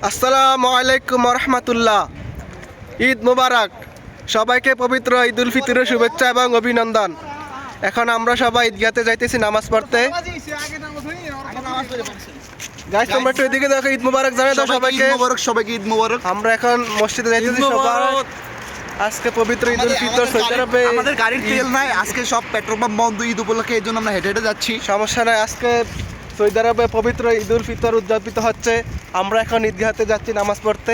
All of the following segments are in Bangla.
আসসালামু আলাইকুম রহমতুল্লাহ। ঈদ মুবারক। সবাইকে পবিত্র ঈদ উল ফিতরের শুভেচ্ছা এবং অভিনন্দন। এখন আমরা সবাই ঈদগাহতে যাইতেছি নামাজ পড়তে। গাইস তোমরা একটু এদিকে দেখো, ঈদ মুবারক জানাই দাও সবাইকে। সবাইকে ঈদ মুবারক। আমরা এখন মসজিদে যাইতেছি সবাই। আজকে পবিত্র ঈদ উল ফিতর। সৌদি আরবে আমাদের গাড়ির তেল নাই, আজকে সব পেট্রোল পাম্প বন্ধ ঈদ উপলক্ষে, এই জন্য আমরা হেঁটে হেঁটে যাচ্ছি। সমস্যা নাই, আজকে সৌদি আরবে পবিত্র ঈদ উল ফিতর উদযাপিত হচ্ছে। আমরা এখন ঈদগাহতে যাচ্ছি নামাজ পড়তে।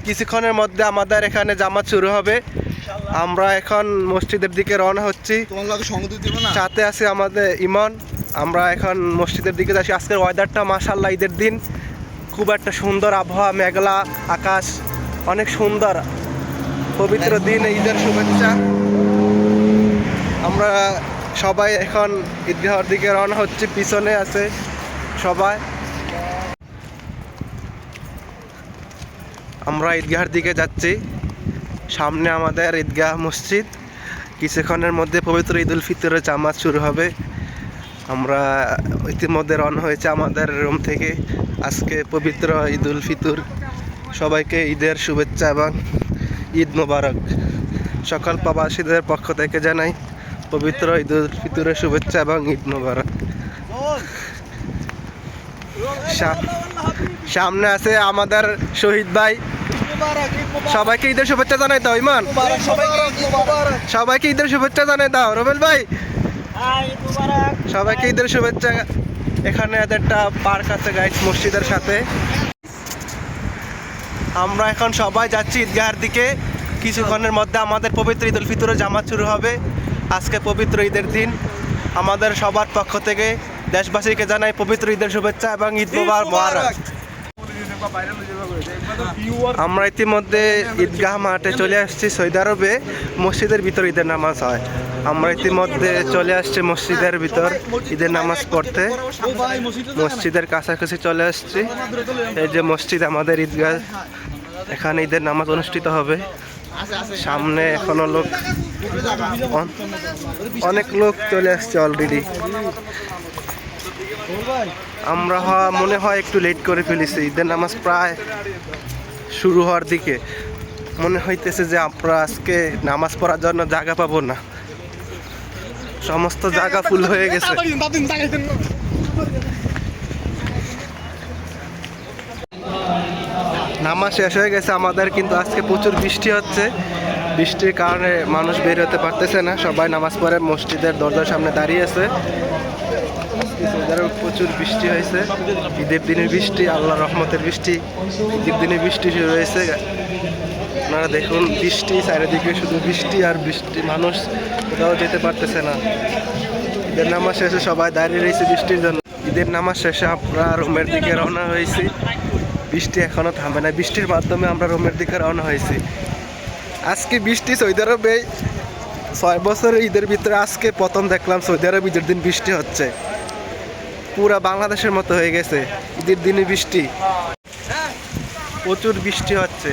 কিছুক্ষণের মধ্যে আমাদের এখানে জামাত শুরু হবে। আমরা এখন মসজিদের দিকে রওনা হচ্ছি। সাথে আছে আমাদের ইমন। আমরা এখন মসজিদের দিকে যাচ্ছি। আজকের ওয়েদারটা মাশাআল্লাহ, ঈদের দিন খুব একটা সুন্দর আবহাওয়া, মেঘলা আকাশ, অনেক সুন্দর পবিত্র দিন, ঈদের শুভেচ্ছা। আমরা সবাই এখন ঈদগাহর দিকে রওনা হচ্ছে। পিছনে আছে সবাই। আমরা ঈদগাহর দিকে যাচ্ছি। সামনে আমাদের ঈদগাহ মসজিদ। কিছুক্ষণের মধ্যে পবিত্র ঈদ উল ফিতরের জামাত শুরু হবে। আমরা ইতিমধ্যে রওনা হয়েছে আমাদের রুম থেকে। আজকে পবিত্র ঈদ উল ফিতর। সবাইকে ঈদের শুভেচ্ছা এবং ঈদ মোবারক। সকল প্রবাসীদের পক্ষ থেকে জানাই পবিত্র ঈদ উল ফিতরের শুভেচ্ছা এবং ঈদ মোবারক। সামনে আছে আমাদের শহীদ ভাই। সবাইকে ঈদের শুভেচ্ছা জানাই দাও ইমান। সবাইকে ঈদের শুভেচ্ছা জানাই দাও রবেল ভাই। সবাইকে ঈদের শুভেচ্ছা। এখানে একটা পার্ক আছে গাইস মসজিদের সাথে। আমরা এখন সবাই যাচ্ছি ঈদগাহের দিকে। কিছুক্ষণের মধ্যে আমাদের পবিত্র ঈদ উল ফিতরের জামাত শুরু হবে। আজকে পবিত্র ঈদের দিন। আমাদের সবার পক্ষ থেকে দেশবাসীকে জানাই পবিত্র ঈদের শুভেচ্ছা এবং ঈদ মোবারক। আমরা ইতিমধ্যে ঈদগাহ মাঠে চলে আসছি। সৌদি আরবে মসজিদের ভিতর ঈদের নামাজ হয়। আমরা ইতিমধ্যে চলে আসছি মসজিদের ভিতর ঈদের নামাজ পড়তে। মসজিদের কাছাকাছি চলে আসছি। এই যে মসজিদ আমাদের ঈদগাহ, এখানে ঈদের নামাজ অনুষ্ঠিত হবে। সামনে এখনো লোক, অনেক লোক চলে আসছে অলরেডি। আমরা মনে হয় একটু লেট করে ফেলেছি। ঈদের নামাজ প্রায় শুরু হওয়ার দিকে। মনে হইতেছে যে আমরা আজকে নামাজ পড়ার জন্য জায়গা পাবো না। সমস্ত জায়গা ফুল হয়ে গেছে। নামাজ শেষ হয়ে গেছে আমাদের, কিন্তু আজকে প্রচুর বৃষ্টি হচ্ছে। বৃষ্টির কারণে মানুষ বের হতে পারতেছে না। সবাই নামাজ পড়ে মসজিদের দরজার সামনে দাঁড়িয়ে আছে। প্রচুর বৃষ্টি হয়েছে। ঈদের দিনের বৃষ্টি, আল্লাহর রহমতের বৃষ্টি। ঈদের দিনে বৃষ্টি শুরু হয়েছে। আপনারা দেখুন বৃষ্টি, চারিদিকে শুধু বৃষ্টি আর বৃষ্টি। মানুষ কোথাও যেতে পারতেছে না। ঈদের নামাজ শেষে সবাই দাঁড়িয়ে রয়েছে বৃষ্টির জন্য। ঈদের নামাজ শেষে আমরা রুমের দিকে রওনা হয়েছি। বৃষ্টি এখনো থামে না। বৃষ্টির মাধ্যমে আমরা রুমের দিকে রওনা হয়েছি। আজকে বৃষ্টি সৌদি আরবে 6 বছরের ঈদের ভিতরে আজকে প্রথম দেখলাম সৌদি আরব ঈদের দিন বৃষ্টি হচ্ছে। পুরা বাংলাদেশের মতো হয়ে গেছে ঈদের দিনে বৃষ্টি। প্রচুর বৃষ্টি হচ্ছে।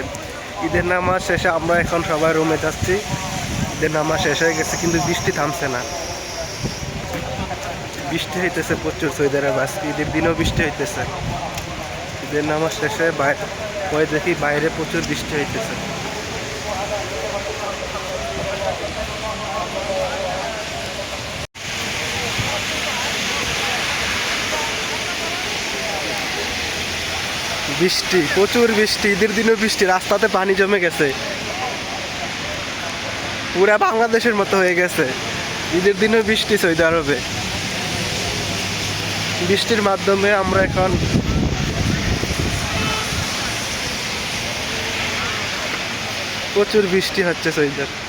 ঈদের নামাজ শেষে আমরা এখন সবাই রুমে যাচ্ছি। ঈদের নামাজ শেষ হয়ে গেছে কিন্তু বৃষ্টি থামছে না। বৃষ্টি হইতেছে প্রচুর সৌদি আরব। আজকে ঈদের দিনেও বৃষ্টি হইতেছে। ঈদের নামাজ শেষে বাইরে দেখি বাইরে প্রচুর বৃষ্টি হইতেছে। বৃষ্টি, প্রচুর বৃষ্টি। ঈদের দিনেও বৃষ্টি। রাস্তাতে পানি জমে গেছে। পুরা বাংলাদেশের মতো হয়ে গেছে। ঈদের দিনেও বৃষ্টি সৌদি আরবে। বৃষ্টির মাধ্যমে আমরা এখন প্রচুর বৃষ্টি হচ্ছে সৌদি আরবে।